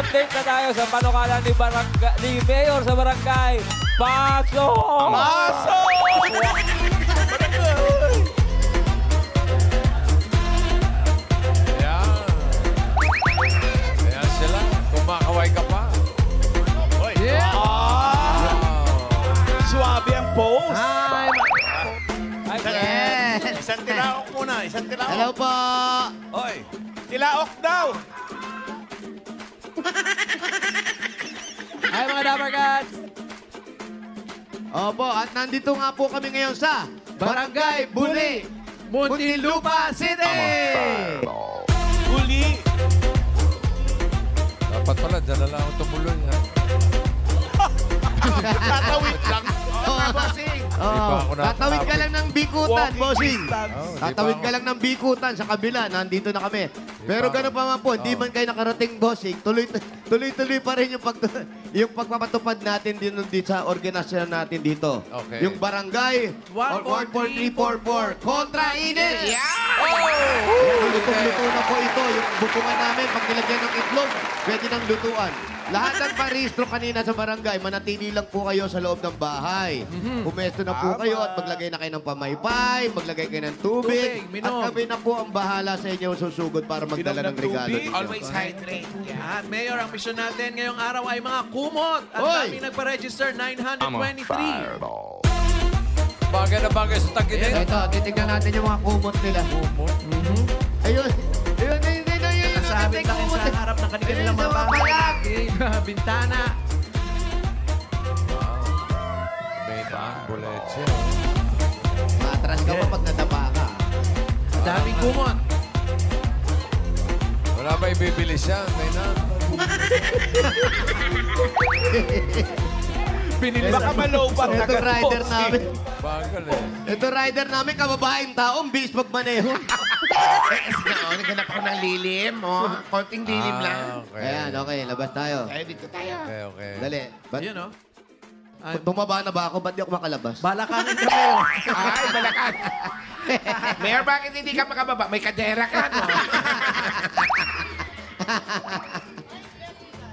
update na tayo sa panukalan ni Mayor sa barangay. Paso! Paso! Ayan. Ayan sila. Kumakaway ka pa. Yeah. Suwabe ang pose. Hi! Ay, Yes! Isang tilaok muna, isang tilaok. Hello po! Oy, tilaok daw. Ay, mga Dapper Cats! Opo, at nandito nga po kami ngayon sa Barangay Buli, Muntinlupa City! Uli. Dapat pala, dyan na lang ako tumuloy. Ha? Tatawid lang. Bossing! pa ako Tatawid ka lang ng bikutan, Walking bossing. distance. Oh, di Tatawid pa ka ako- lang ng bikutan sa kabila. Nandito na kami. Pero pa gano'n pa man po, hindi man kayo nakarating, bossing. Tuloy-tuloy pa rin yung pagpapatupad natin dito sa organisasyon natin dito. Okay. Yung barangay 14344 kontra init! Lutong-luto na po ito. Yung butungan namin, pag nilagyan ng itlog, pwede nang lutuan. Lahat ng parehistro kanina sa barangay, manatili lang po kayo sa loob ng bahay. Pumesto na po kayo at maglagay na kayo ng pamaypay, maglagay kayo ng tubig. At kami na po ang bahala sa inyo susugod para magdala ng regalo. tubig. ninyo. Always hydrate. Yan. Mayor, ang mission natin ngayong araw ay mga kumot. At Hoy! daming nagpa-register, 923. Bagay na bagay sa taginig. Ito, titignan natin yung mga kumot nila. Ayun. Ayun, ayun, ayun, ayun. Nasabit lang yun sa harap ng kanilang mga bahay. Bintana. May daan, buleche. Matras ka pa pag nadapa ka. Daming kumot. Wala ba ibibili siya? May na. Baka malobat na Ito rider namin. Bagal eh. Ito rider namin, kababaeng tao, bis magmaneho. Naghanap ako ng lilim. Konting lilim Okay. Ayan, okay, labas tayo. Dito tayo. Okay, okay. Dali. Ba't, Yun, oh. bumaba na ba ako? Ba't di ako makalabas? Balakanin ka, Mayor. Ay, balakan. Mayor, bakit hindi ka makababa? May kadera ka, no?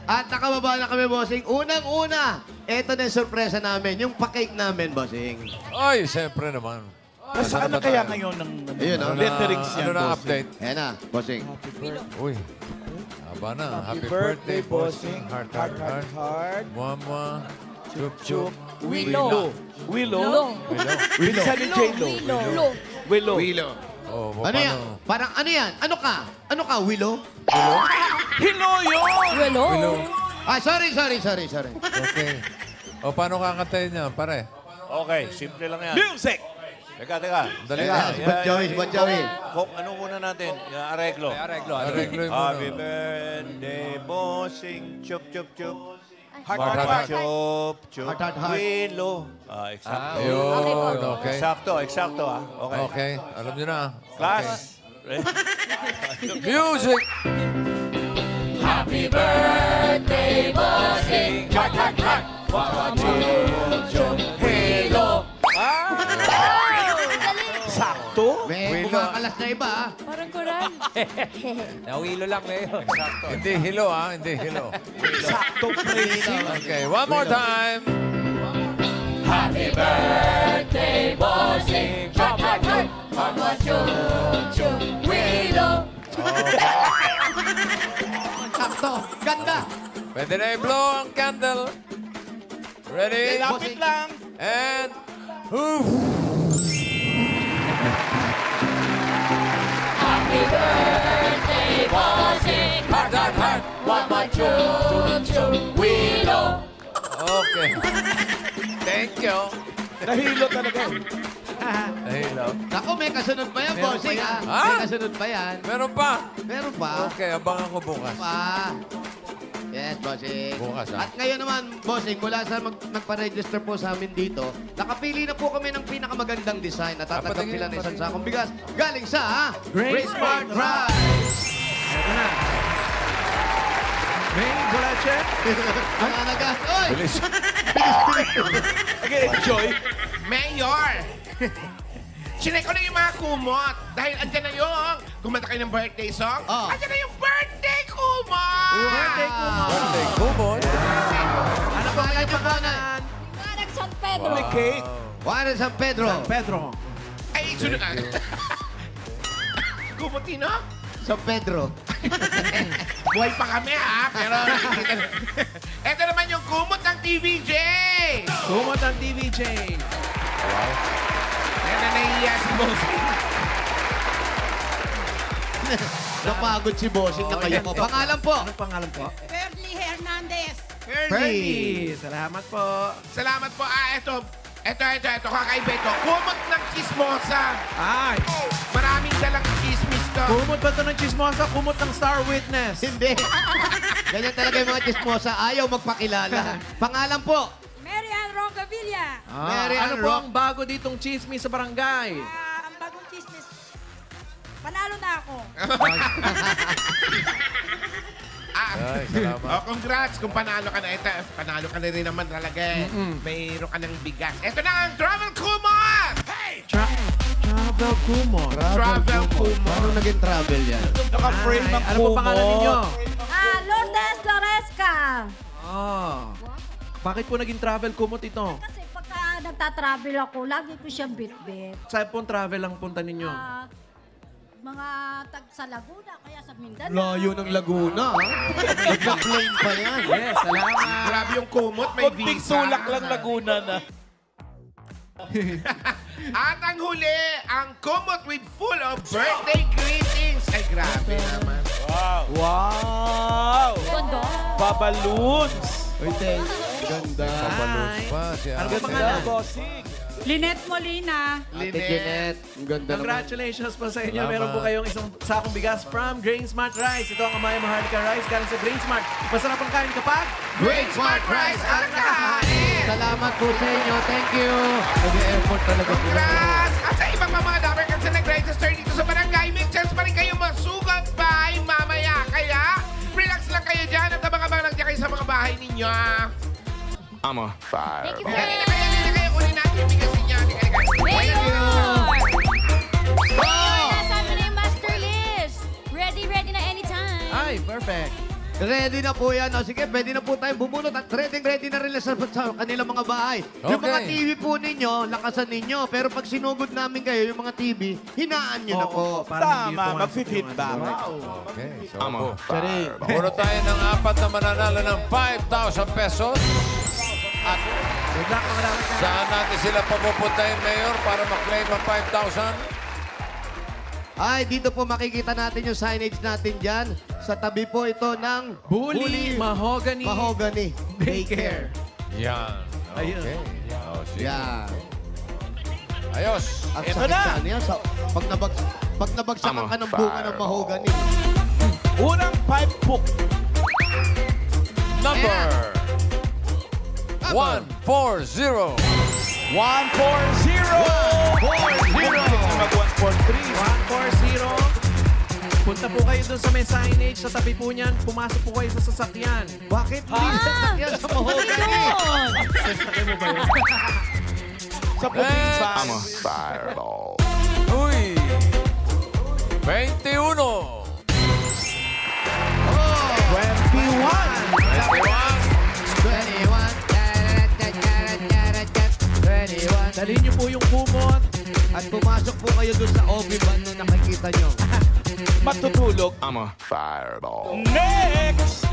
At nakababa na kami, bossing. Unang-una, eto na yung sorpresa namin, yung pa-cake namin, bossing. Ay, siyempre naman. Nasaan na kaya ngayon ng Ayun, oh. letterings Ano yan, na boss? update? Ayan na, bossing. Uy. Haba na. Happy birthday, bossing. Heart, heart, heart. heart. Mama. Chup, chup. Willow. Willow. Willow. Sabi J-Lo. Willow. Willow. Oh, Ano yan? paano? Parang ano yan? Ano ka? Ano ka, Willow? Hilo yun! Willow. Ah, sorry. Okay. O, paano kakantayin niya, pare? Okay, simple lang yan. Music! Teka. Dali Teka, na. Bon Jovi. Ano muna natin? Yung areglo. Areglo. Areglo yung Happy muna. birthday, bossing. Chup, chup, chup. Heart, heart, heart. Chup, chup. Heart, heart, heart. Willow. Eksakto. Yun, okay. Eksakto Okay. Okay, alam niyo na. Class. Ready? Music! Sakto? May Willow. kumakalas na iba, ah. Parang koral. Nawilo lang, Mayor. Hindi hilo, ah. Hindi hilo. Sakto, crazy. Okay, one more time. Sakto. Ganda. Pwede na i-blow ang candle. Ready? Lapit lang. And... Oof. Heart, heart, heart. Okay. Thank you. Nahilo talaga. Nahilo. Ako, may kasunod pa yan, bossing, ah. Ha? May kasunod pa yan. Meron pa. Meron pa. Okay, abangan ko bukas. Pa. Yes, bossing. Bukas, ah. At ngayon naman, bossing, mula sa nagpa-register po sa amin dito, nakapili na po kami ng pinakamagandang design at tatanggap patingin, sila ng isang patingin. sakong bigas galing sa Grace Smart Drive. Ito na. May Bulache. Ang anaga. Oy! Bilis. Nag-enjoy. Mayor! Sinay ko na yung mga kumot. Dahil andyan na yung kumanta kayo ng birthday song. Oh. Andyan na yung birthday Birthday kumot! Birthday kumot! Birthday kumot. Ano po kanyang pangalan? Anak San Pedro. May cake. Juan San Pedro. Pedro. Ay, sunod. Kumutino? San Pedro. Buhay pa kami, ha? Pero ito naman yung kumot ng TVJ! Kumot ang TVJ. Yan na nahihiya si Bossing. Napagod si Bossing na kayo po. Pangalan po. Anong pangalan po? Bernie Hernandez. Fernie. Salamat po. Salamat po. Ito. Kakaiba ito. Kumot ng chismosa. Ay, Maraming dalang chismis to. kumot ba ito ng chismosa? Kumot ng Star Witness. Hindi. Ganyan talaga yung mga chismosa. Ayaw magpakilala. Pangalan po. Mary Ann Roncavilla. Mary Ano Ann po Rock. ang bago ditong chismis sa barangay? Ang bagong chismis. Panalo na ako. Ay, salamat. Oh, congrats kung panalo ka na. Ito, panalo ka na rin naman talaga. Mayroon ka ng bigas. Ito na ang Travel Kumot! Hey! Travel Kumot. Travel Kumot. Paano naging travel yan? Naka-frame ng Ano po pangalan ninyo? Lourdes Loresca. Oh. Bakit po naging Travel Kumot ito? Kasi pagka nagtatravel ako, lagi ko siyang bit-bit. Saan pong travel ang punta ninyo? Mga tag sa Laguna, kaya sa Mindanao. Layo ng Laguna, ha? Nagka-plane pa yan. Yes, salamat. Grabe yung kumot, may Kunting visa. tulak lang Laguna na. At ang huli, ang kumot with full of birthday greetings. Ay, grabe naman. Wow! Kondo. Babaloons! Uy, thank Ganda. Pabalons pa si Ano ba Ate. pangalan? Bossing! Lynette Molina. Ate Jeanette. Ang ganda naman. Congratulations po sa inyo. Salamat. Meron po kayong isang sakong bigas from Grain Smart Rice. Ito ang Amaya Maharlika Rice galing sa Grain Smart. Masarap ang kain kapag Great Smart Rice ang kahanin! Salamat po sa inyo. Thank you. Nag-effort talaga po. Congrats! At sa ibang mga dapat kan sa nag-register dito sa barangay, may chance pa rin kayo masugat pa ay mamaya. Kaya, relax lang kayo dyan at abang-abang lang dyan kayo sa mga bahay ninyo. Thank you, Okay, friend. hindi na kayo. Kunin natin yung bigas ninyo. Sabi ni Master Liz. Ready na anytime. Ay, perfect. Ready na po yan. O, sige, pwede na po tayo bumunot at ready na rin sa kanilang mga bahay. Yung mga Okay. TV po ninyo, lakasan ninyo. Pero pag sinugod namin kayo, yung mga TV, hinaan nyo na po. Parang hindi Tama, pumasok mag-feedback. yung Okay, so po. Sorry. Puro tayo ng 4 na mananalo ng 5,000 pesos. At Good luck, mga dapat ka. saan natin sila papupuntahin, Mayor, para maklaim ang 5,000? Ay, dito po makikita natin yung signage natin dyan. Sa tabi po ito ng Bully Mahogany Mahogany Daycare. Yan. Okay. Ayun. Oh, sige. Yan. Ayos. Ang Ito sakit na. sa ano yan. Pag nabagsakan ka ng bunga ng mahogany. Unang 5 book. Number 140. 140! 140! Mag-143. 140. Punta po kayo dun sa may signage. Sa tabi po niyan, pumasok po kayo sa sasakyan. Bakit please sasakyan sa mahogany? Sasakyan mo ba yun? Sa puting Next. bag. Uy. 21. 21! 21. Dalhin niyo po yung kumot. At pumasok po kayo doon sa Obi van na nakikita nyo. Matutulog. Next!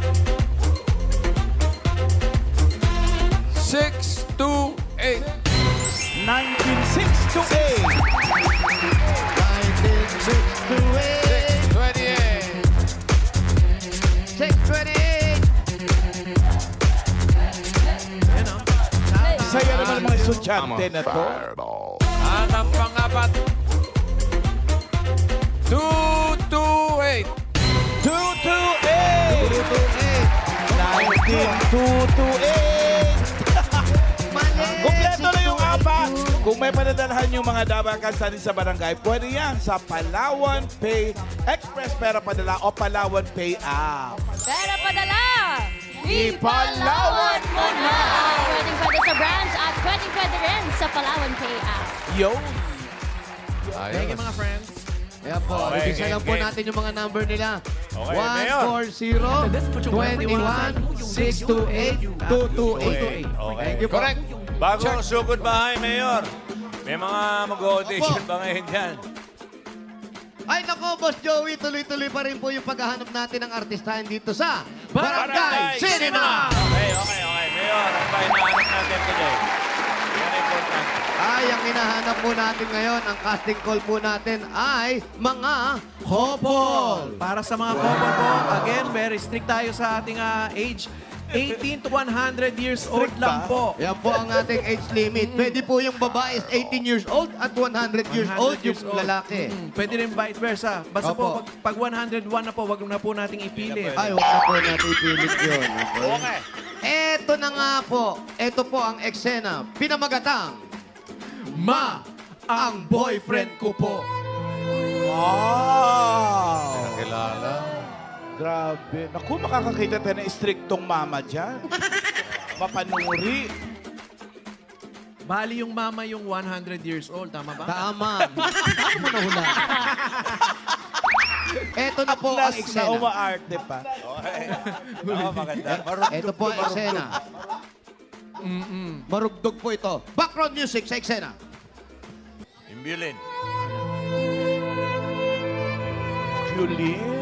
628. 1968. 1968. 628. 628. Yan o. Saya naman ang mga estudyante na to. At ang pang-apat. 228. 228! 1928! Mali! Kompleto na yung apat. Kung may padadalhan yung mga dabakan sa barangay, pwede yan sa Palawan Pay Express Pera Padala o Palawan Pay App. Pera padala. Ipalawan mo na. Pwede sa branch at pwede rin sa Palawan Pay App. Yo! Thank you, mga friends. Ayan po, Okay, ibigay lang po okay. natin yung mga number nila. Okay, Mayor. 140-21-628-228. Okay. Thank you po. Correct. Bago ang sugod bahay, Mayor. May mga mag-audition ba ngayon dyan? Ay nako, Boss Joey, tuloy-tuloy pa rin po yung paghahanap natin ng artistahan dito sa Barangay Cinema! Okay. Mayor, ano ba hinahanap natin today? Yan ang important. Ay, ang hinahanap po natin ngayon, ang casting call po natin ay mga couple. Para sa mga couple po, again, very strict tayo sa ating age. 18 to 100 years old lang po. Yan po ang ating age limit. Pwede po yung babae is 18 years old at 100 years old yung lalaki. Pwede rin vice versa. Basta Opo. po, pag 101 na po, wag na po nating ipilit. Ay, huwag na po natin ipilit yun. Okay. Eto na nga po. Eto po ang eksena. Pinamagatang Ma, ang boyfriend ko po. Wow! Kilala. Grabe. Naku, makakakita tayo ng striktong mama dyan. Mapanuri. Bali yung mama yung 100 years old, tama ba? Tama. Saan mo nahula? Eto na po ang Plus na eksena. umaarte pa. Okay. Maganda. Eto po ang eksena. Marugdog po ito. Background music sa eksena. Imbulin. Julien.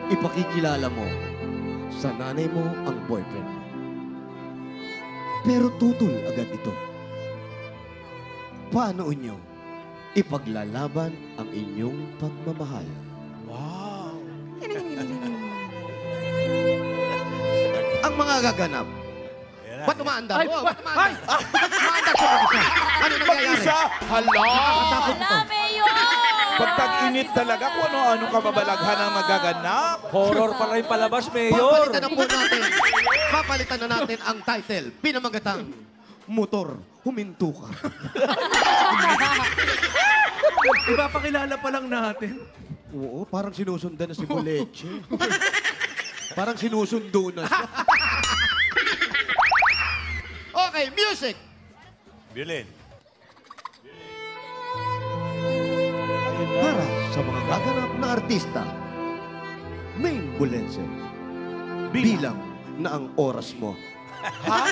Ipakikilala mo sa nanay mo ang boyfriend mo. Pero tutol agad ito. Paano inyo ipaglalaban ang inyong pagmamahal? Wow. Ang mga gaganap. Yan na. Ba't umaandar? Ba't umaandar? Umaandar sa mag-isa. Ano nangyayari? Mag-isa? Hala! Wala, Mayor! Pag tag-init talaga kung ano-ano kababalaghan ang magaganap. Horror pala yung palabas, Mayor. Papalitan na po natin. Papalitan na natin ang title. Pinamagatang Motor, Huminto Ka. Ipapakilala pa lang natin. Oo, parang sinusundan na si Boleche. Parang sinusundo na siya. Okay, music! Imbulin. Para sa mga gaganap na artista, main bulense. Bilang na ang oras mo. Ha?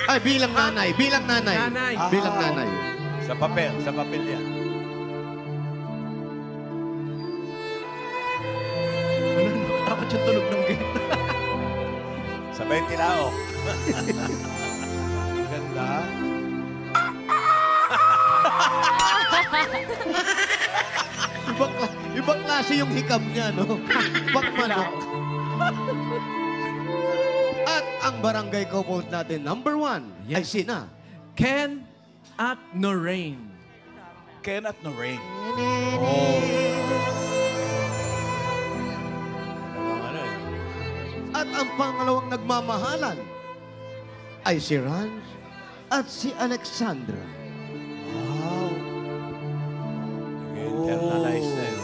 Ay, bilang nanay. Bilang nanay. Nanay. Bilang nanay. Sa papel yan. Takot yung tulog ng gate. Sabay tilaok. Ganda. Ibang klase yung hikam niya, no? Pagmanok. At ang barangay couples natin, number 1, ay sina. Ken at Noreen. Ken at Noreen. Ano eh. At ang pangalawang nagmamahalan ay si Ranz at si Alexandra. Wow. Internalize na yun.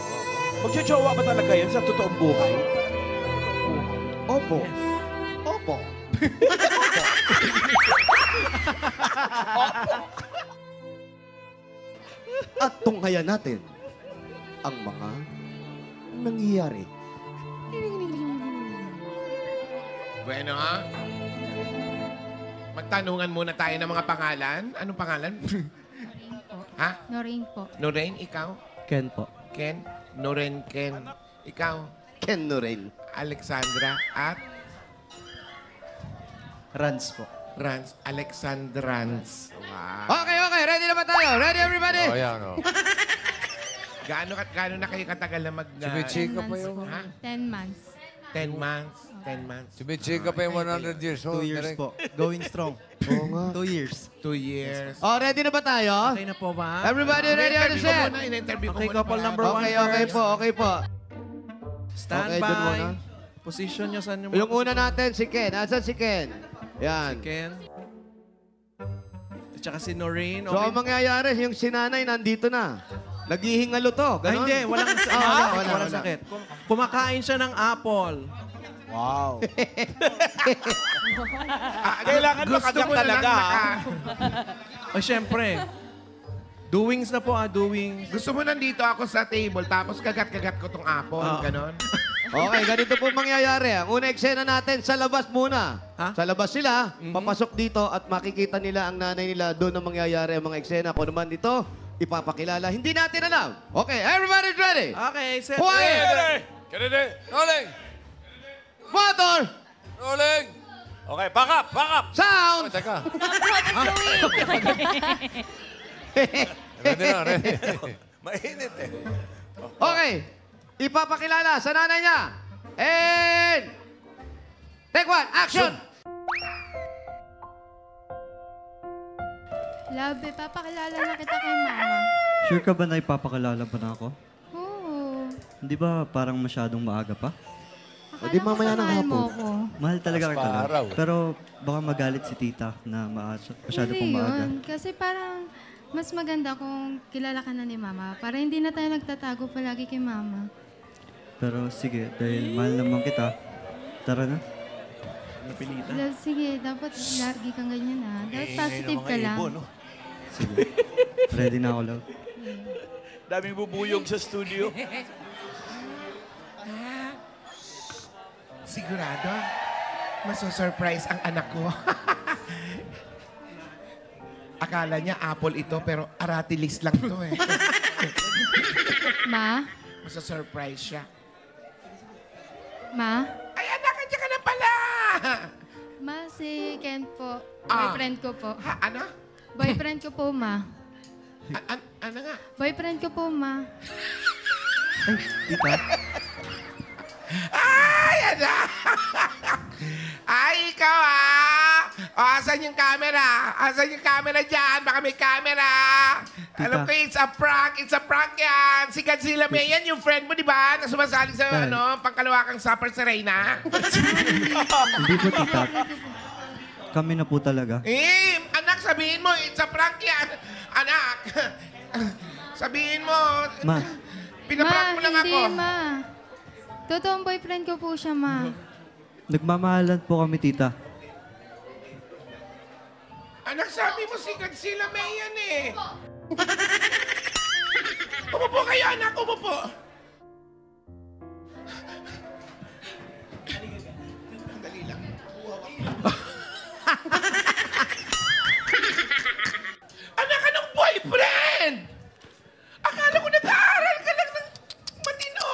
Magjojowa ba talaga yan sa totoong buhay? Opo. Opo. At tunghayan natin ang mga nangyayari. Bueno, ha? Magtanungan muna tayo ng mga pangalan. Anong pangalan? Ha? Noreen po. Noreen, ikaw? Ken po. Ken? Noreen, Ken. Ikaw? Ken Noreen. Alexandra at Ranz po. Ranz. Alexandrans. Wow. Okay. Ready na ba tayo? Ready, everybody? O, yan, o. Gaano na kayo katagal na mag... Si Michika pa yung... Ha? 10 months. 10 months? 10 months? Si Michika pa yung 100 years old. 2 years direct. po. Going strong. Oo nga. 2 years. 2 years. Oh, ready na ba tayo? Okay na po ba? Everybody ready on the In-interview ko set? muna, in-interview ko Okay, muna. couple number one. Okay po. Stand Okay, dun muna. by. Position nyo saan yung Yung una natin, si Ken. Asan si Ken? Yan. Ken. At saka si Noreen. So, ang mangyayari, yung sinanay nandito na. Naghihingalo to. Ay, Ganon? hindi. Walang wala. sakit. Kumakain siya ng apple. Wow. Kailangan makagap mo na lang talaga. O, syempre. Doings na po, doings. Gusto mo nandito ako sa table, tapos kagat-kagat ko tong apple, ganon? Okay, ganito po mangyayari. Ang una eksena natin, sa labas muna. Ha? Sa labas sila, papasok dito at makikita nila ang nanay nila. Doon ang mangyayari ang mga eksena. Kung naman dito, ipapakilala. Hindi natin alam. Okay, everybody's ready. Okay, set. Quiet! Kennedy! Rolling! Motor! Rolling! Okay, back up! Back up! Sound! Teka. Chloe. Ready na, ready. Mainit eh. Okay, ipapakilala sa nanay niya. And... Take one, action! Love, papakilala na kita kay Mama. Sure ka ba na ipapakilala ba na ako? Oo. Hindi ba parang masyadong maaga pa? Akala di mamaya ko ng mahal mo hapon. ko. Mahal talaga kita. araw. Pero baka magalit si tita na masyado Hindi pong maaga. yun. Kasi parang mas maganda kung kilala ka na ni Mama. Para hindi na tayo nagtatago palagi kay Mama. Pero sige, dahil mahal naman kita, tara na. Love, sige. Dapat lagi kang ganyan ha. Dapat positive ka lang. Sige. Ready na ako, love. Daming bubuyog sa studio. Sigurado? Maso-surprise ang anak ko. Akala niya apple ito, pero aratilis lang to eh. Ma? Maso-surprise siya. Ma? Ay, anak, nandiyan ka na pala! Ma, si Ken po. Ah. Boyfriend ko po. Ha, ano? Boyfriend ko po, Ma. Ano nga? Boyfriend ko po, Ma. Tita, Ay, anak! Ay, ikaw ah! O, asan yung camera? Asan yung camera dyan? Baka may camera. Alam ko, it's a prank. It's a prank yan. Si Godzilla May yan, yung friend mo, di ba? Na sumasali sa, Tay. pangkalawakang supper sa Reyna. hindi po tita. Kami na po talaga. Anak, sabihin mo, it's a prank yan. Anak, sabihin mo, Ma, pinaprank mo lang hindi, ako. Ma. Totoong boyfriend ko po siya, Ma. nagmamahalan po kami, tita. Anak, sabi mo si Godzilla May yan eh. Umupo kayo, anak. Umupo. Dali lang. Anak, anong boyfriend? Akala ko nag-aaral ka lang ng matino.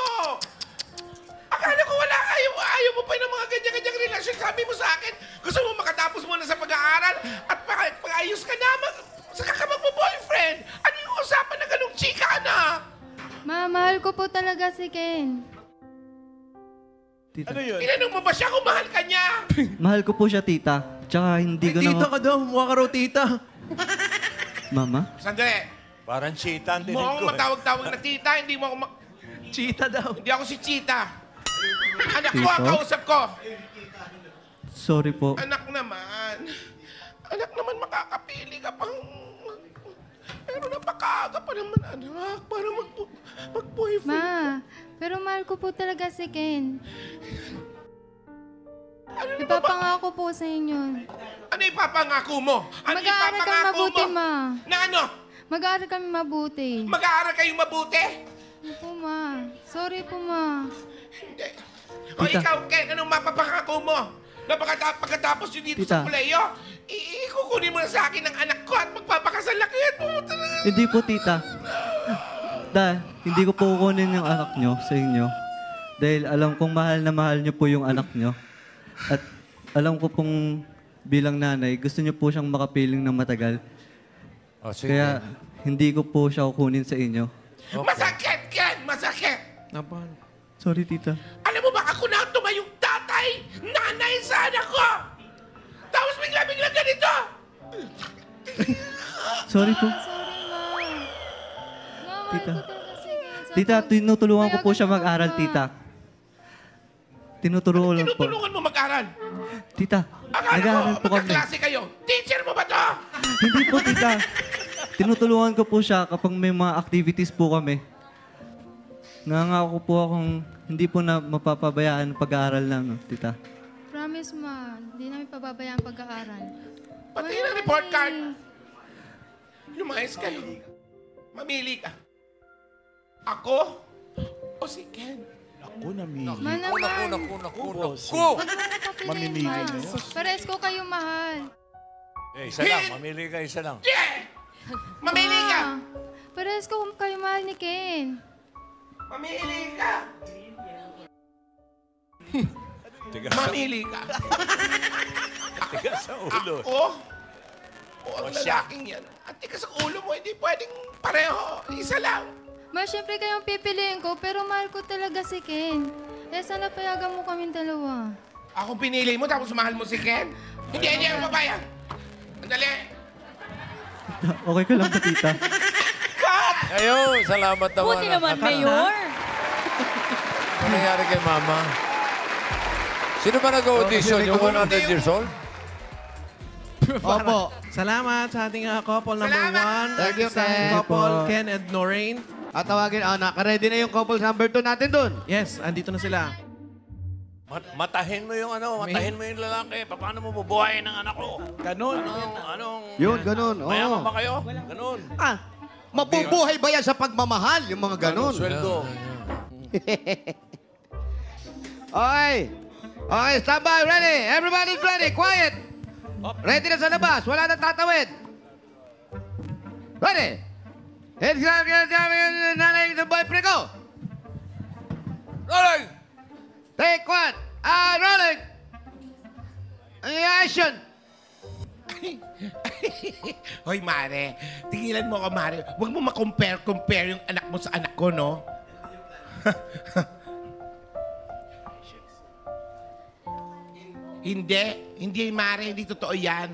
Akala ko wala ayaw mo pa ng mga ganyan-ganyang relasyon. Sabi mo sa akin, gusto mo makatapos muna sa pag-aaral at pag-ayos ka na, saka ka magpo-boyfriend. Ano yung usapan na ganong chika, anak? Ma, mahal ko po talaga si Ken. Tita. Ano yun? Tinanong mo ba siya kung mahal ka niya? Mahal ko po siya, tita. Tsaka hindi ko Tita na... ka daw. Mukha ka raw tita. Mama? Sandali. Parang cheetah ang Mo dinig ako ko eh. matawag-tawag na tita, hindi mo ako Cheetah daw. Hindi ako si Chita. Anak ko Tito? ang kausap ko. Sorry po. Anak naman. Anak naman, makakapili ka pang... Pero napakaaga pa naman, anak. Para mag-boyfriend. Ma, pero mahal ko po talaga si Ken. Ano na ba? Ipapangako po sa inyo. Ano ipapangako mo? Ano Mag-aaral kami ipapangako mabuti, mo? Ma. Na ano? Mag-aaral kami mabuti. Mag-aaral kayong mabuti? Opo, Ma. Sorry po, Ma. Hindi. O ikaw, Ken, anong mapapangako mo? Na pagkatapos yun dito sa Tita. kuleyo, ikukunin mo na sa akin ang anak ko at magpapakasal na kayo. Hindi po, tita. Hindi ko po kukunin yung anak nyo sa inyo. Dahil alam kong mahal na mahal nyo po yung anak nyo. At alam ko pong bilang nanay, gusto nyo po siyang makapiling ng matagal. Oh, sige. Kaya hindi ko po siya kukunin sa inyo. Masakit, Ken! Masakit! Napan. Sorry, tita. Alam mo ba ako na tumayong tatay, nanay sa anak ko? Tapos bigla-bigla ganito! Sorry po. Sorry, Ma. Ma, mahal Tita. ko talaga si Ken. Tita, tinutulungan ko po siya Kaya mag-aral, ganun, Ma. tita. Tinutulungan po. Tinutulungan mo mag-aral. Tita, Akala nag-aaral ko, po kami. magkaklase kayo. Teacher mo ba to? Hindi po, tita. Tinutulungan ko po siya kapag may mga activities po kami. Nangangako po akong hindi po na mapapabayaan ang pag-aaral namin, tita. Promise, Ma. Hindi namin pababayaan pag-aaral. Pati Wala ng report kami. card. Lumayas kayo. Mamili ka. Ako o si Ken? Ako namili. Ma naman. Naku. Huwag mo na papiliin, Mamimili ma. na yun. Pares ko kayo mahal. Eh, isa lang. Mamili ka, isa lang. Mamili ka! Ma, pares ko kayo mahal ni Ken. Mamili ka! Tiga Mamili ka! sa ulo. Ako? O ang lalaking yan. At tika sa ulo mo, hindi pwedeng pareho. Isa lang. Ma, syempre kayong pipiliin ko, pero mahal ko talaga si Ken. Eh, sana payagan mo kaming dalawa. Ako pinili mo, tapos mahal mo si Ken? Hindi ako papayag. Andali. Okay ka lang ba, tita? Ayun, salamat naman. Buti naman, Mayor. Ano nangyari kay Mama? Sino ba nag-audition? Yung 100 years old? Opo. Salamat sa ating couple number Salamat! 1. Thank you, Sa Ken. couple, Ken and Noreen. At tawagin, naka-ready na yung couples number 2 natin dun. Yes, andito na sila. Matahin mo yung matahin mo yung lalaki. Paano mo bubuhayin ng anak ko? Ganon. Anong... Yun, ganun. Mayaman Oo. ba kayo? Ganun. Mabubuhay ba yan sa pagmamahal? Yung mga ganun. Sweldo. Okay. Okay, stand by. Ready? Everybody's ready. Quiet. Ready na sa labas. Wala nang tatawid. Ready? It's nanay ng boyfriend ko. Rolling! Take one. Rolling. Action. Hoy, Mare. Tigilan mo ako, Mare. Huwag mo ma-compare yung anak mo sa anak ko, no? Hindi, Mare. Hindi totoo yan.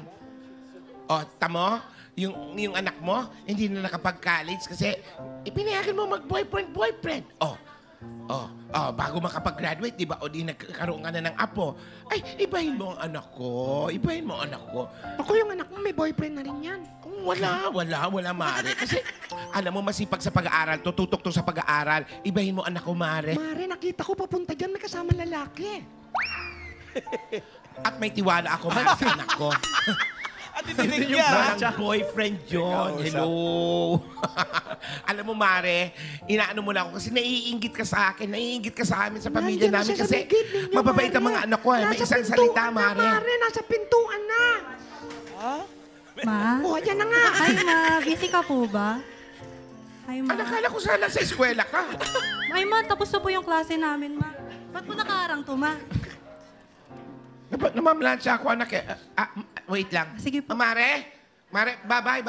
O, tamo? Yung anak mo, hindi na nakapag-college kasi ipinayagan mo mag-boyfriend. Bago makapag-graduate, di ba? O di nagkaroon ka na ng apo. Ay, ibahin mo ang anak ko. Ibahin mo ang anak ko. Ako yung anak mo, may boyfriend na rin yan. Wala, Mare. Kasi, alam mo, masipag sa pag-aaral. Tututok to sa pag-aaral. Ibahin mo anak ko, Mare. Mare, nakita ko papunta dyan, may kasama lalaki. At may tiwala ako, Mare, sa anak ko. At itinig niya. Walang boyfriend yun. Hello. Alam mo, Mare, inaano mo na ako kasi naiinggit ka sa akin. Naiinggit ka sa amin, sa pamilya Nandiyan na namin. siya sa Kasi bigid ninyo, mababait ang Mare. mga anak ko. May Nasa isang pintuan salita, na, Mare. Mare, nasa pintuan na. Ma? O, yan na nga. Hi, Ma. Busy ka po ba? Hi, Ma. Akala ko sana sa eskwela ka. Ay, Ma. Tapos na po yung klase namin, Ma. Ba't po nakaarang to, Ma? Namamlansya ako, anak. Wait lang. Sige po. Mare, bye-bye.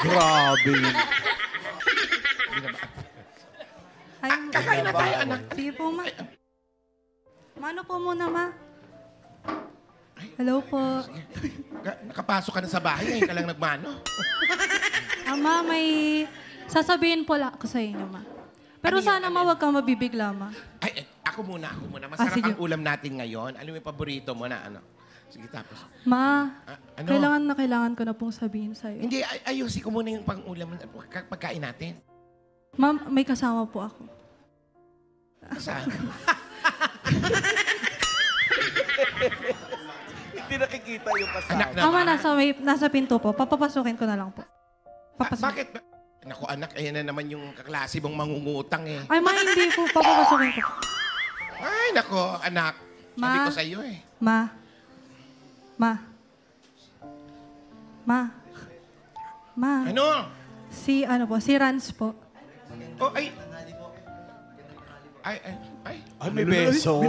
Grabe yun. Hi, Ma. Kakain na tayo, anak. Sige po, Ma. Mano po muna, Ma. Hello po. Nakapasok ka na sa bahay, ngayon ka lang nagmano. Ma, may sasabihin po lang ako sa inyo, Ma. Pero sana, Ma, huwag kang mabibigla, Ma. Ay, ako muna. Masarap sige. ang ulam natin ngayon. Ano yung paborito mo na ano? Sige, tapos. Ma, Ano? kailangan ko na pong sabihin sa'yo. Hindi, ayusin ko muna yung pang-ulam pagkain natin. Ma, may kasama po ako. Saan? Hindi nakikita yung kasama. Anak Ma, naman. nasa pinto po. Papapasukin ko na lang po. Bakit? Naku, anak, ayan na naman yung kaklase mong mangungutang eh. Ay, Ma, hindi po. Papapasukin ko. Ay, nako, anak. Sabi ko sa'yo eh. Ma. Ano? Si Rans po. Oh, ay. Ay, may beso.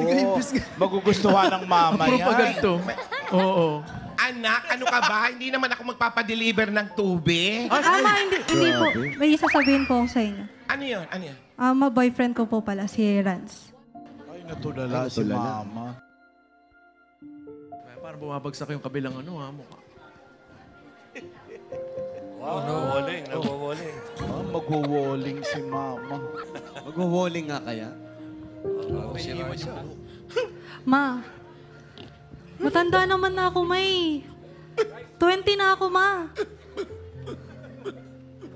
Magugustuhan ng mama yan. Oo. Anak, ano ka ba? Hindi naman ako magpapadeliver ng tubig. Ma, hindi po. May sasabihin po ako sa inyo. Ano yun? Boyfriend ko po pala, si Rans. Ay, natulala si mama. Parang bumabagsak yung kabilang mukha. Wow, nagwawaling. Magwawaling si mama. Magwawaling nga kaya? Ma, matanda naman na ako, May. 20 na ako, Ma.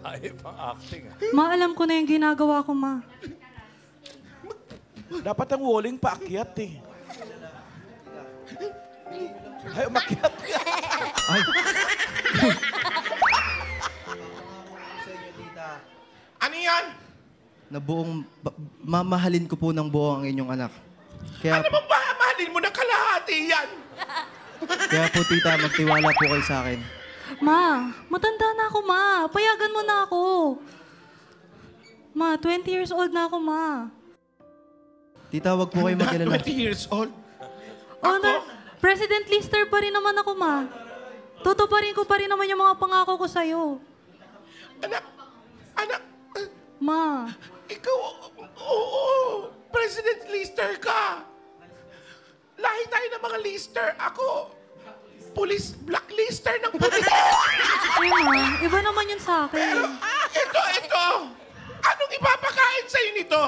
Ay, pang acting. Ma, alam ko na yung ginagawa ko, Ma. Dapat ang walling paakyat eh. Ay, umakyat ka. Ano yan? na mamahalin ko po ng buo ang inyong anak. Kaya, Ano bang mahalin mo ng kalahati yan? kaya po, tita, magtiwala po kayo sa akin. Ma, matanda na ako, ma. Payagan mo na ako. Ma, 20 years old na ako, ma. Tita, wag po kayo mag-alala. 20 years old? Oh, President Lister pa rin naman ako, ma. Tutuparin ko pa rin naman yung mga pangako ko sa'yo. Anak, Ma. ikaw, oo, President Lister ka. Lahi tayo ng mga lister. Ako, blacklister ng pulis. Ay, ma, iba naman yun sa akin. Ito. Anong ipapakain sa'yo nito?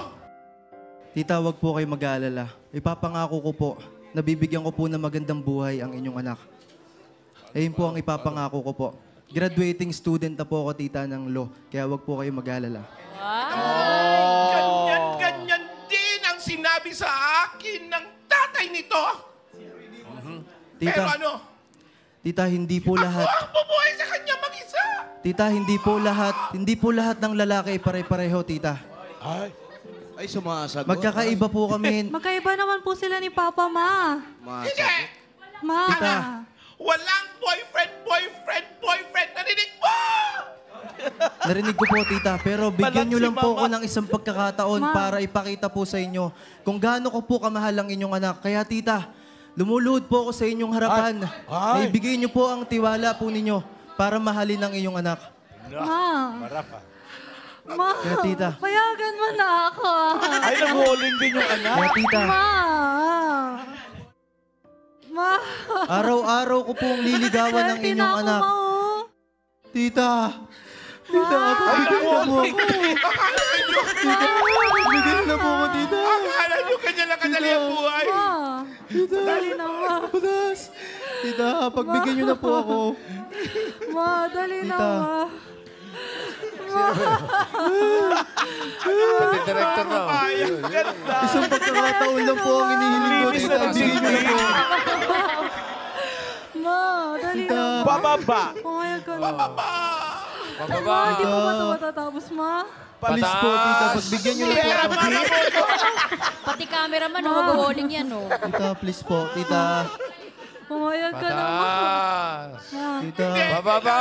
Tita, wag po kayo mag-aalala. Ipapangako ko po, nabibigyan ko po ng magandang buhay ang inyong anak. Ayun po ang ipapangako ko po. Graduating student na po ako, tita, ng law. Kaya wag po kayo mag-aalala. Ganyan din ang sinabi sa akin ng tatay nito. Tita, Pero ano? Tita, hindi po lahat. Ako ang bubuhay sa kanya mag-isa. Tita, hindi po lahat ng lalaki pare-pareho, tita. Ay, sumasagot. Magkakaiba po kami. Magkaiba naman po sila ni Papa, ma. Hindi. Ma. Tita. Walang boyfriend. Narinig mo? Narinig ko po, tita, pero bigyan nyo Balat si lang po Mama. ako ng isang pagkakataon para ipakita po sa inyo kung gaano ko po kamahal ang inyong anak. Kaya, tita, lumuluhod po ako sa inyong harapan. Naibigay nyo po ang tiwala po ninyo para mahalin ang inyong anak. Ma. Ma. Kaya, tita. Payagan mo na ako. Ay, nag-walling din yung anak. Kaya, tita, Ma. araw-araw ko pong liligawan ng inyong anak. Tita, pagbigyan niyo na po ako. Pagbigyan niyo na po ako, tita. Akala nyo ganyan lang kadali ang buhay. Tita, patas. Tita, pagbigyan niyo na po ako. Ma, dali na, Tita. ma. Pati director na. Isang pagkakataon lang po ang inihiling ko, tita. Bigyan niyo na po. Ma, dali Tita. na, ma. Bababa. Pumayag ka na. Bababa. Ma, di po ba ito matatapos, ma? Please po, tita. Pagbigyan niyo na po ako. Pati cameraman, mag-walling yan, oh. Tita, please po. Tita. Pumayag ka na, ma. Ma. Tita. Bababa.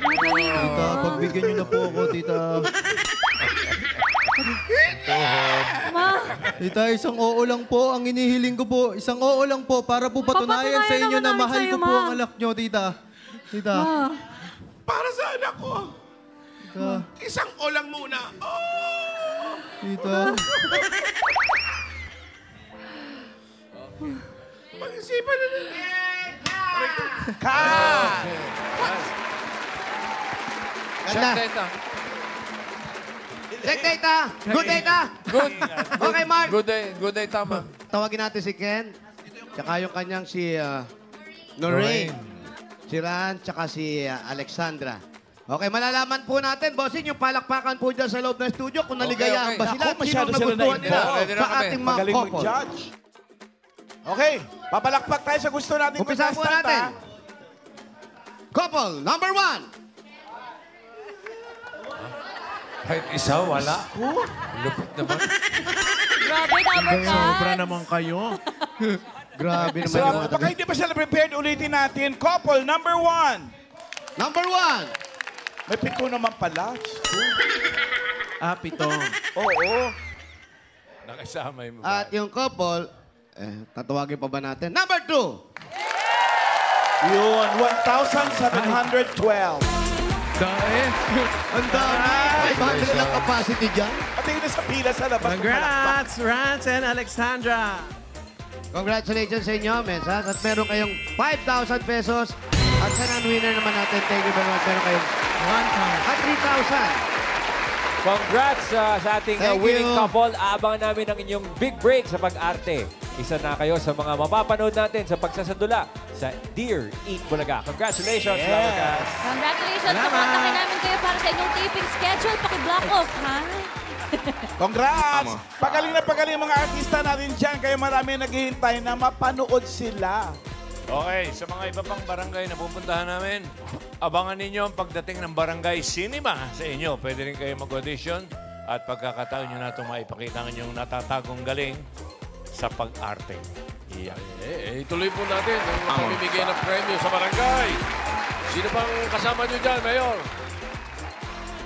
Tita, pagbigyan niyo na po ako, tita. Ma. Tita, isang oo lang po ang inihiling ko po. Isang oo lang po para po patunayan sa inyo na naman namin mahal sa'yo, ko po Ma. ang anak niyo, tita. Tita. Ma. Para sa anak ko. Tita. Isang olang muna. Oh! Tita. Mag-isipan na rin. Check data. Check data. Good data. Good. Okay, Mark. Good day, tama. Tawagin natin si Ken. Tsaka yung kanyang si Noreen. Si Ran, tsaka si Alexandra. Okay, malalaman po natin, bossing, yung palakpakan po dyan sa loob ng studio kung naligayahan ba sila. Ako, masyado Sino sila nagustuhan nila na-involve. Ready na sa kami. ating mga Magaling couple. mag-judge. Okay, papalakpak tayo sa gusto natin. Umpisa po natin. Couple number 1. Kahit isa, wala. Lupit naman. Grabe, number Sobra naman kayo. Grabe naman So, yung mga baka hindi pa sila prepared, ulitin natin. Couple number 1. Number 1. May pito naman pala. Pito. Oo. Nakasama yung At yung couple, tatawagin pa ba natin? Number 2. Yun, 1,712. Ang dami. 500 lang capacity dyan. Pati na sa pila sa labas. Congrats, Rance and Alexandra. Congratulations sa inyo, Mensas. At meron kayong 5,000 pesos. At sa non-winner naman natin, thank you very much. Meron kayong 3,000. Congrats sa ating Thank winning you. couple. Aabangan namin ang inyong big break sa pag-arte. Isa na kayo sa mga mapapanood natin sa pagsasadula sa Dear Eat Bulaga. Congratulations, Bulaga. Congratulations. Pakontakin namin kayo para sa inyong taping schedule. Paki-block off, ha? Congrats! Pagaling na pagaling ang mga artista natin dyan. Kaya marami naghihintay na mapanood sila. Okay, sa mga iba pang barangay na pupuntahan namin, abangan ninyo ang pagdating ng Barangay Cinema sa inyo. Pwede rin kayo mag-audition at pagkakataon nyo na itong maipakita ng inyong natatagong galing sa pag-arte. Yeah. Ituloy po natin ang pamimigay ng premyo sa barangay. Sino pang kasama nyo dyan, Mayor?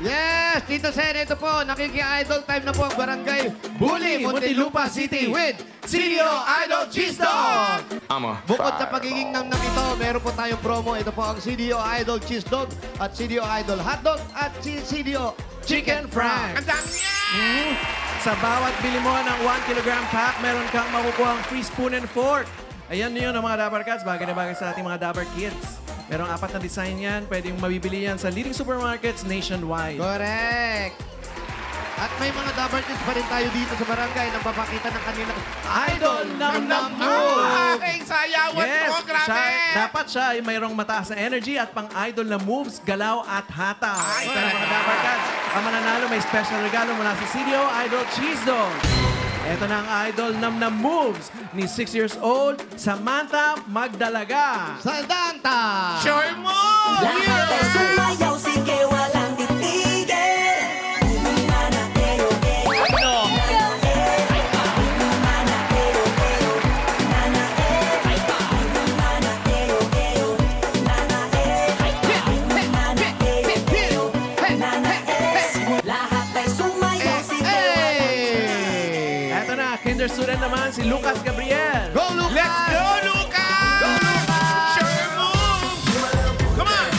Yes, Tito Sen, ito po, nakiki-idol time na po ang barangay Bully, Muntinlupa City with CDO Idol Cheese Dog! Bukod sa pagiging namnam ito, meron po tayong promo. Ito po ang CDO Idol Cheese Dog at CDO Idol Hot Dog at CDO Chicken Fries. Ang dami yan! Sa bawat bili mo ng 1 kilogram pack, meron kang makukuha ang free spoon and fork. Ayan yun ang mga Dabar Cats. Bagay na bagay sa ating mga Dabar Kids. Merong 4 na design yan. Pwede yung mabibili yan sa leading supermarkets nationwide. Correct! At may mga Dabar Kids pa rin tayo dito sa barangay na papakita ng kanilang Idol Nam Aking sayawan ko, grabe! Dapat siya ay mayroong mataas na energy at pang-idol na moves, galaw at hataw. Ito na mga Dabar Cats. Ang mananalo may special regalo mula sa CDO Idol Cheese Dog. Ito na ang Idol Nam Moves ni 6 years old, Samantha Magdalaga. Saldanta! Sure mo! Lahat ay sumayaw, sige, walang titigil. Kinder student naman si Lucas Gabriel. Go, Lucas! Let's go, Lucas! Go, Lucas! Sure move! Come on!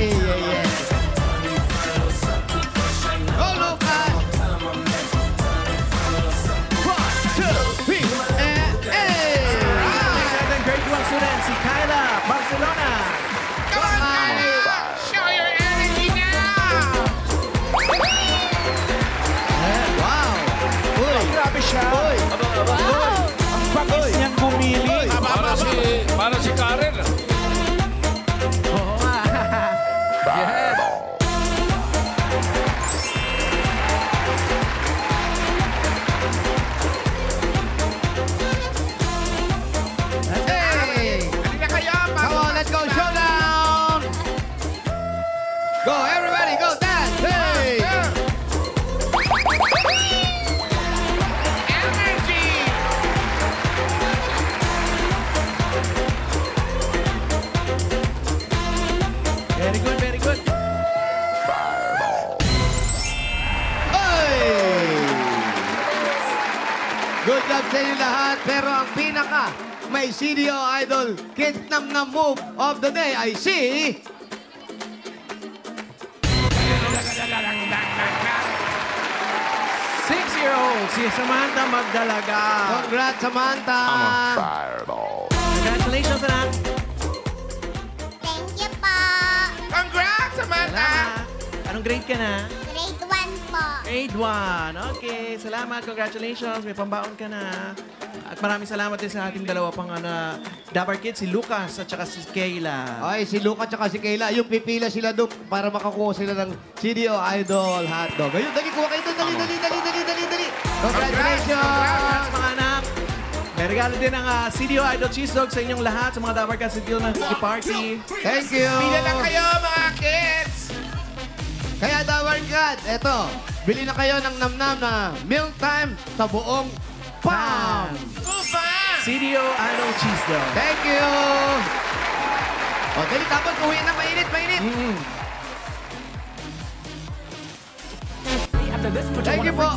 Yeah. Go, Lucas! 1, 2, 3, Natin grade 1 student si Kyla Barcelona. Come on, Kyla! Show your energy now! Wow! Uy! Grabe siya. Uy! Ang pangis niyang bumili. Para si Karen. Oo nga. Yes. Hey! Dali na kayo! Come on, let's go, showdown! Go, everybody, go, dance! Hey! Energy! Very good, very good. Oy! Good job sa inyo lahat, pero ang pinaka may CDO Idol Kids Nam Move of the day ay si... 6-year-old si Samantha Magdalaga. Congrats, Samantha! Congratulations, anak. Thank you po. Congrats, Samantha! Salamat. Anong grade ka na? Grade 1 po. Grade 1. Okay, salamat. Congratulations. May pambaon ka na. At maraming salamat din sa ating dalawa pang Dabar Kids, si Lucas at saka si Kayla. Ay, si Luca at si Kayla, yung pipila sila doon para makakuha sila ng CDO Idol Hotdog. Ayun, dali, kuha kayo doon. Dali. Congratulations! Congrats, mga anak. May regalo din ang CDO Idol Cheese Dog sa inyong lahat, sa mga Dabar Cats sa deal ng Cookie Party. Thank you! Pila na kayo, mga kids! Kaya Dabar Cats, eto, bili na kayo ng namnam na Milk Time sa buong PAM! Upa! CDO Idol Cheese Dog. Thank you! O, dali, tapos uwi na, mainit. Thank you po!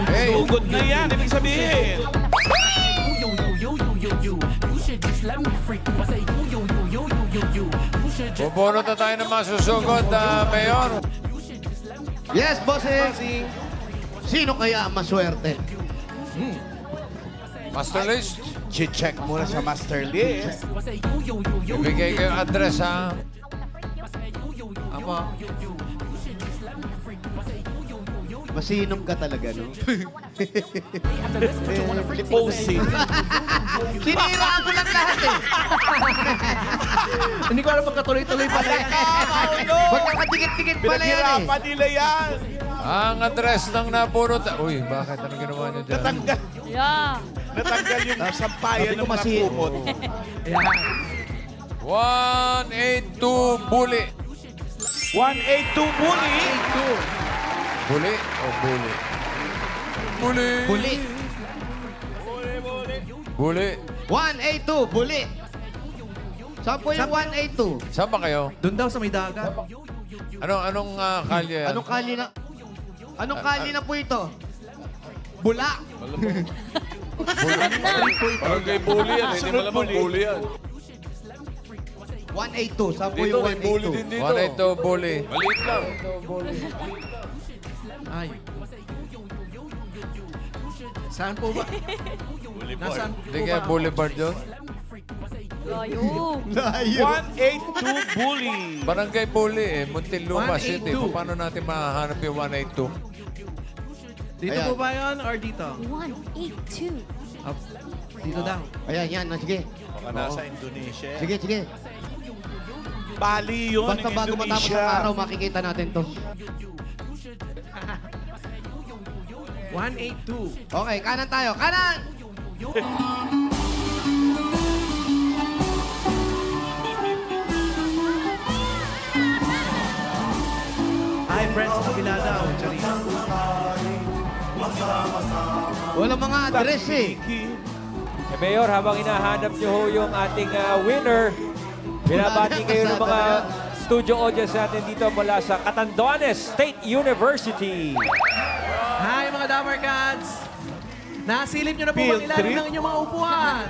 Hey, ugod na yan. Ibig sabihin. Bubunot na tayo ng masusugod, Mayor. Yes, bossing! Sino kaya ang maswerte? Master List. Check muna sa master list. Ibigay ko yung address, ha? Apo. Masinom ka talaga, no? Liposin. Siniraan ko lang lahat eh. Hindi ko alam magkatuloy-tuloy pala yan. Magkakadikit-dikit pala yan eh. Pinaghirapan nila yan. Ang address ng napurot. Uy, bakit? Anong ginawa niyo dyan? Natanggal. Yeah. Natanggal yung sampayan Sabi ng ko mga masihin. kumot. 182 Bully. 182 Bully. Bully o Bully? Bully. Buli. Bully. 182, buli. Saan po yung 182? Saan ba kayo? Doon daw sa may dagat. Anong kalye yan? Anong kali na? Anong kali na po ito? Bula. Parang kay Bully yan. Hindi malamang Bully yan. 182. Saan po Dito, yung may Bully din 182? dito. 182 Bully. Maliit lang. Ay. Saan po ba? Nasaan po Hindi kaya ba? Boulevard yun? Layo. 182 Bully. Barangay Bully eh. Muntinlupa 182. City. Paano natin mahahanap yung 182? Dito Ayan. po ba yun or dito? 182. Up. Dito daw. Ayan, yan. Sige. Baka nasa Indonesia. Sige, sige. Bali yun, Basta ng bago matapos Indonesia. ang araw, makikita natin to. 182. Okay, kanan tayo. Kanan! Hi, friends. Sa kabila daw. Charina. Walang mga address eh. Eh, Mayor, habang hinahanap niyo ho yung ating winner, binabati kayo ng mga studio audience natin dito mula sa Catanduanes State University. Hi, mga Dapper Cats. Nasilip nyo na po Field bang ilalim trip? ng inyong mga upuan?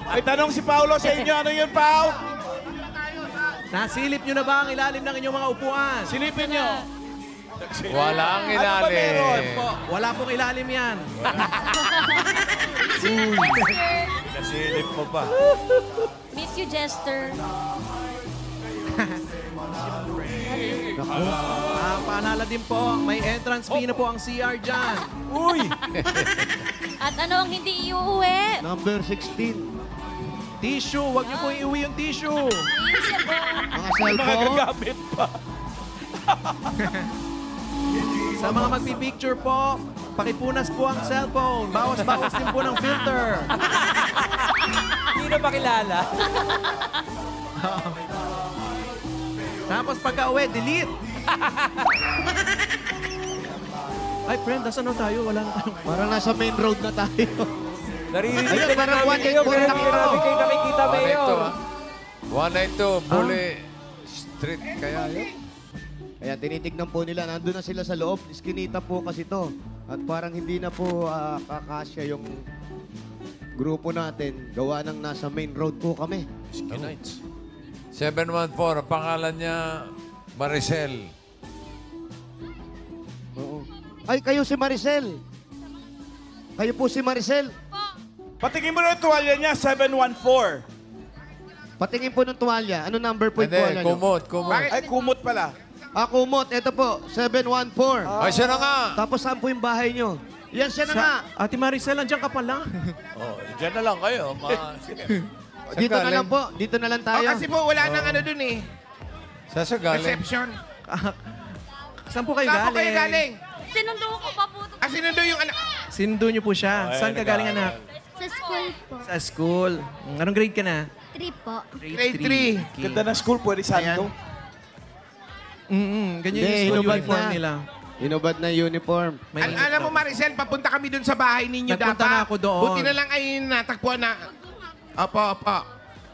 Ay, tanong si Paolo sa inyo. Ano yun, Pao? Nasilip nyo na ba ang ilalim ng inyong mga upuan? Silipin nyo. Wala ang Ano ba meron? ilalim. Po, wala pong ilalim yan. Nasilip mo pa. Miss you, Jester. Paalala din po, may entrance fee na po ang CR dyan. Uy! At ano ang hindi iuuwi? Number 16. Tissue, wag niyo po iuwi yung tissue. Mga cellphone. Magagamit pa. Sa mga magpipicture po, pakipunas po ang cellphone. Bawas-bawas din po ng filter. Hindi na makilala. Tapos pagka uwi, delete. Ay, friend, nasa na tayo? Wala na tayong... Parang nasa main road na tayo. Naririnig Ayun, ka na parang namin kayo, 184 pero na hindi ako. namin kayo nakikita, Mayor. 182 Bully Street. Kaya yun? Ayan, tinitignan po nila. Nandun na sila sa loob. Iskinita po kasi to. At parang hindi na po kakasya yung grupo natin. Gawa ng nasa main road po kami. 714. Ang pangalan niya, Maricel. Oo. Ay, kayo si Maricel. Kayo po si Maricel. Patingin mo na yung tuwalya niya, 714. Patingin po ng tuwalya. Ano number po yung Hindi, tuwalya nyo? kumot, kumot. Ay, kumot pala. Kumot. Ito po, 714. Ay, siya na nga. Tapos saan po yung bahay nyo? Yan siya na nga. Ate Maricel, andyan ka pala. Oh, dyan na lang kayo. Sige. Dito na lang po. Dito na lang tayo. Kasi po, wala nang ano dun eh. Sa galing. Reception. Saan po kayo Saan po galing? kayo galing? Sinundo ko pa po. Sinundo yung anak. Sinundo niyo po siya. Saan ka galing, anak? Sa school po. Sa school. Anong grade ka na? 3 po. Grade 3. Ganda ng school, pwede sando. Ganyan Hindi, yung school inubad uniform na. nila. Inubad na uniform. May Alam mo, Maricel, papunta kami dun sa bahay ninyo dapat. Nagpunta na ako doon. Buti na lang ay natagpuan na. Opo.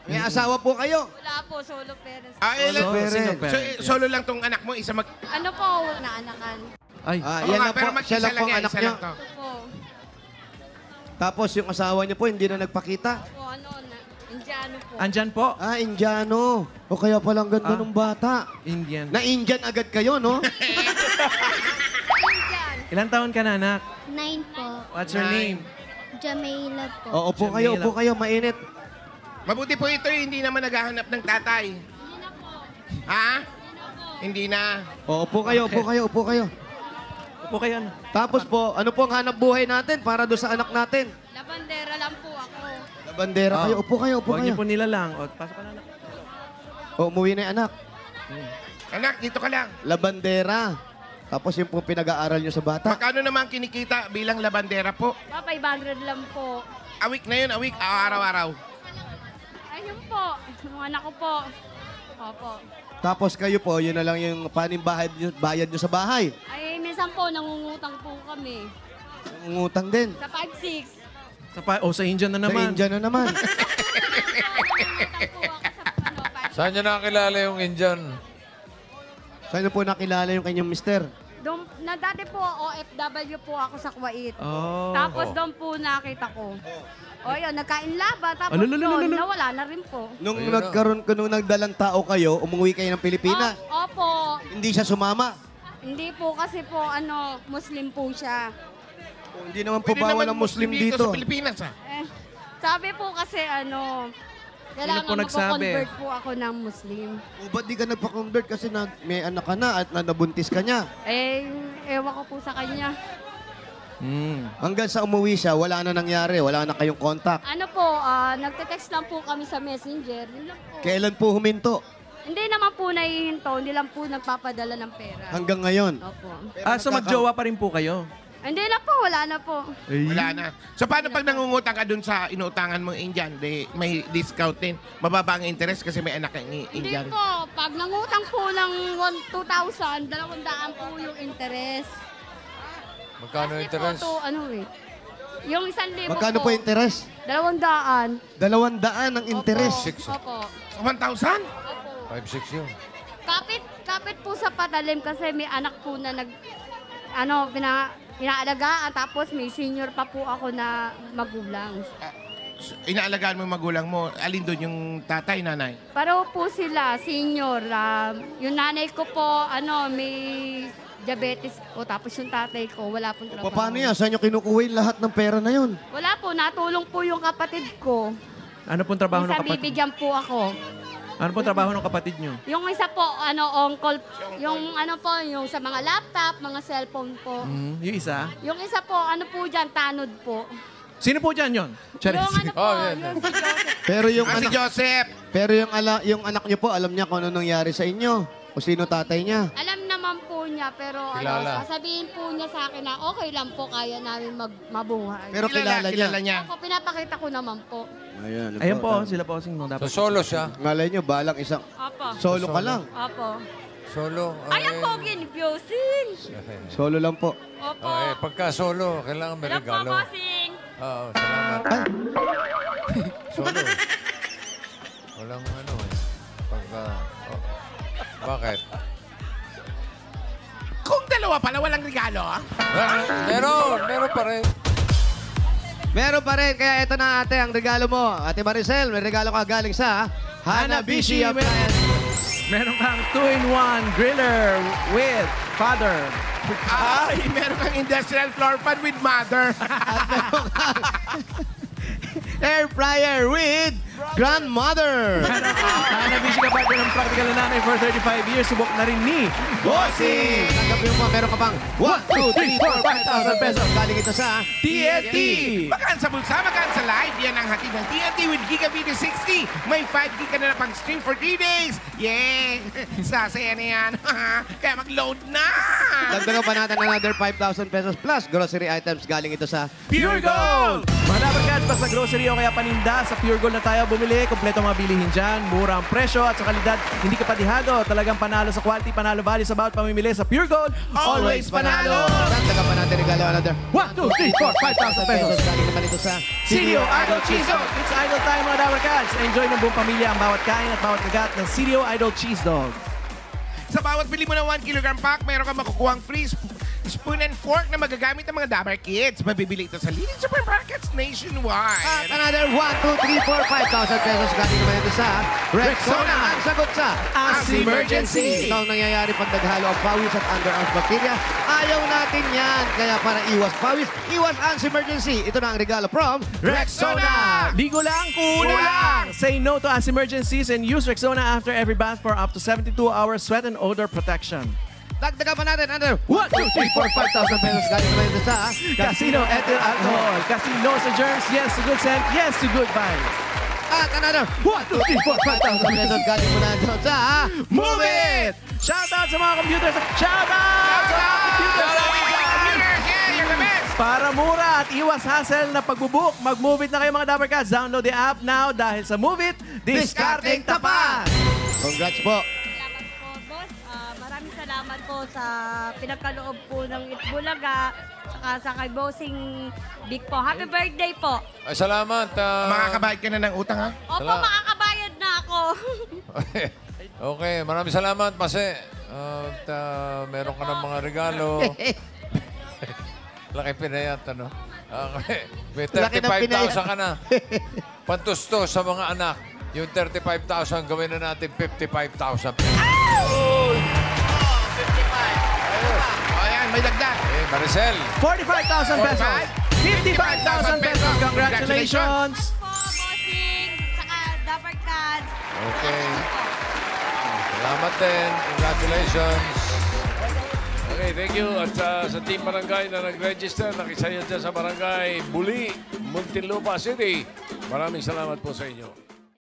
May asawa po kayo. Wala po, solo parents. Solo single so, parent. solo lang tong anak mo, isa mag... Ano po, naanakan. Ay, Yan nga, lang pero po. mag-isa Siya lang lang po ang yan, anak isa niyo. lang to. Ito po. Tapos yung asawa niyo po, hindi na nagpakita. Po, Indiano po. andyan po. Indiano. O kaya palang ganda ng bata. Indian. Na Indian agad kayo, no? Indian. Ilan taon ka na, anak? 9 po. What's your name? Jamila po. Oo, upo kayo, upo kayo. Mainit. Mabuti po ito, hindi naman naghahanap ng tatay. Ha? Hindi na. Oo, upo kayo, upo kayo, upo kayo. Upo kayo. Tapos po, ano po ang hanap buhay natin para doon sa anak natin? Labandera lang po ako. Labandera kayo. Upo kayo, upo Huwag kayo. niyo po nila lang. O, pasok ka na lang. Umuwi na yung anak. Anak, dito ka lang. Labandera. Tapos yung po pinag-aaral nyo sa bata. Magkano naman kinikita bilang labandera po? 500 lang po. Awik na yun, awik. Araw-araw. Ayun po. Mga anak ko po. Opo. Tapos kayo po, yun na lang yung bayad nyo sa bahay. Ay, minsan po, nangungutang po kami. Ngutang din. Sa 5-6. Sa Indian na naman. Sa Indian na naman. Saan niyo nakakilala yung Indian? Saan niyo po nakilala yung kanyang mister? Dati po, OFW po ako sa Kuwait. Oh. Tapos doon po nakita ko. O yun, nagkainlaban. Tapos Alululululu. doon, nawala na rin po. Nung nagdalang tao kayo, umuwi kayo ng Pilipinas, Opo. hindi siya sumama. Hindi po kasi po, Muslim po siya. Hindi naman po bawal ang Muslim dito. sa Pilipinas, ha? Sabi po kasi, kailangan po nagsabi? magpo-convert po ako ng Muslim. O ba't di ka nagpa-convert kasi may anak ka na at nabuntis ka niya? Ewan ko po sa kanya. Hanggang sa umuwi siya, wala na nangyari. Wala na kayong contact. Nagte-text lang po kami sa messenger. Yun lang po. Kailan po huminto? Hindi naman po nahihinto, hindi lang po nagpapadala ng pera. Hanggang ngayon? Opo. So magjowa pa rin po kayo? Hindi na po, wala na po. Wala na. So paano pag nangungutang ka dun sa inuutangan mong Indian, may discount din? Mababa ang interest kasi may anak kang Indian. Hindi po, pag nangutang po ng 2,000, 200 po yung interest. Magkano interest? Yung 1,000 Magkano po interest? 200. 200 ang interest. Opo. 1,000? 5-6 yun. Kapit po sa patalim kasi may anak po na inaalagaan, tapos may senior pa po ako na magulang. Inaalagaan mo yung magulang mo. Alin doon yung tatay, nanay? Pareho po sila, senior. Yung nanay ko po, may diabetes po. Tapos yung tatay ko, wala pong trabaho. Paano yan? Saan nyo kinukuha yung lahat ng pera na yun? Wala po, natulong po yung kapatid ko. Ano pong trabaho ng Minsan kapatid? bibigyan po ako. Ano pong trabaho ng kapatid niyo? Yung isa po, on-call, yung yung sa mga laptop, mga cellphone po. Yung isa? Yung isa po, dyan, tanod po. Sino po dyan yun? Yung yung si Joseph. Pero yung si Joseph. Pero yung anak niyo po, alam niya kung ano nangyari sa inyo. O sino tatay niya. Alam naman po niya, pero sasabihin po niya sa akin na okay lang po, kaya namin mabuhay. Pero kilala niya. Ako, pinapakita ko naman po. Ayun po, sila po kasing dapat. So solo siya? Malay niyo, balang isang Opo. solo ka lang. Opo. Solo? Ay, ang pogi ni Biosing. Solo lang po. Opo. Pagka solo, kailangan may Hello po, regalo. bossing. Oo, salamat. Solo. Walang pagka... Bakit? Kung dalawa pala, walang regalo, ha? Meron pa rin. Meron pa rin, kaya ito na ate, ang regalo mo. Ate Maricel, may regalo ka galing sa Hanabishi Appliance. Meron kang 2-in-1 griller with father. Ay, meron kang industrial floor fan with mother. Air fryer with grandmother. Hanabishi ka partner ng practical na nanay for 35 years. Subok na rin ni Bossing! Tanggapin mo, meron ka pang 1, 2, 3, 4, 5,000 pesos. Galing ito sa TNT. Magaan sa bulsa, magaan sa live. Yan ang hatid ng TNT with Giga Video 60. May 5 gig ka na pang stream for 3 days. Yeah! Sasaya na yan. Kaya mag-load na! Dagdagan pa natin another 5,000 pesos plus grocery items. Galing ito sa Pure Gold! Mga dapat pa sa grocery o kaya paninda, sa Pure Gold na tayo bumili. Kompleto mga bilihin dyan. Mura ang presyo at sa kalidad, hindi ka padihado. Talagang panalo sa quality, panalo value sa bawat pamimili. Sa Pure Gold, always panalo! Dagdagan pa natin regalo another 1, 2, 3, 4, 5,000 pesos. Galing naman ito sa CDO Idol Cheese Dog. It's Idol time mga Dabar Cats. Enjoy ng buong pamilya ang bawat kain at bawat kagat ng CDO Idol Cheese Dog. Sa bawat bili mo ng 1 kilogram pack, mayroon kang makukuhang free spoon and fork na magagamit ng mga Dabar Kids. Mabibili ito sa leading supermarkets nationwide. At another 1, 2, 3, 4, 5,000 pesos. Galing naman ito sa Rexona. Ang sagot sa As Emergency. Ito ang nangyayari pag naghalo ang pawis at underarms bacteria. Ayaw natin yan. Kaya para iwas pawis, iwas ang emergency. Ito na ang regalo from Rexona! Ligo lang, kulang! Say no to as emergencies and use Rexona after every bath for up to 72 hours sweat and odor protection. Dagdagan pa natin, under 1, 2, 3, 4, 5,000 pesos. Galing naman ito sa Casino Ethyl Alcohol. Casino sa germs, yes to good scent, yes to good vibes. At another 1, 2, 3, 4, 5,000 pesos. Galing mo na ito sa Move It! Shoutout sa mga computers! Shoutout sa mga computers! Para mura at iwas hassle na pagbubook, mag-Move It na kayo mga Dapper Cats. Download the app now dahil sa Move It, discarding tapat! Congrats po. Salamat po, boss. Maraming salamat po sa pinagkaloob po ng Itbulaga, saka sa kay Bossing Big po. Happy birthday po. Ay, salamat. Makakabayad ka na ng utang, ha? Opo, makakabayad na ako. Okay, maraming salamat, Mase. At meron ka ng mga regalo. Laki pinayat, ano? Okay. May Laki ng 35,000 ka na. Pantustos sa mga anak. Yung 35,000, gawin na natin 55,000. Ayan, may dagdag. Eh, Maricel. 45,000 pesos. 55,000 pesos. Congratulations! Po, Bossing, saka Dapper Cats. Okay. Salamat din. Congratulations. Okay, thank you. At sa Team Barangay na nag-register, nakisaya dyan sa Barangay Buli, Muntinlupa City. Maraming salamat po sa inyo.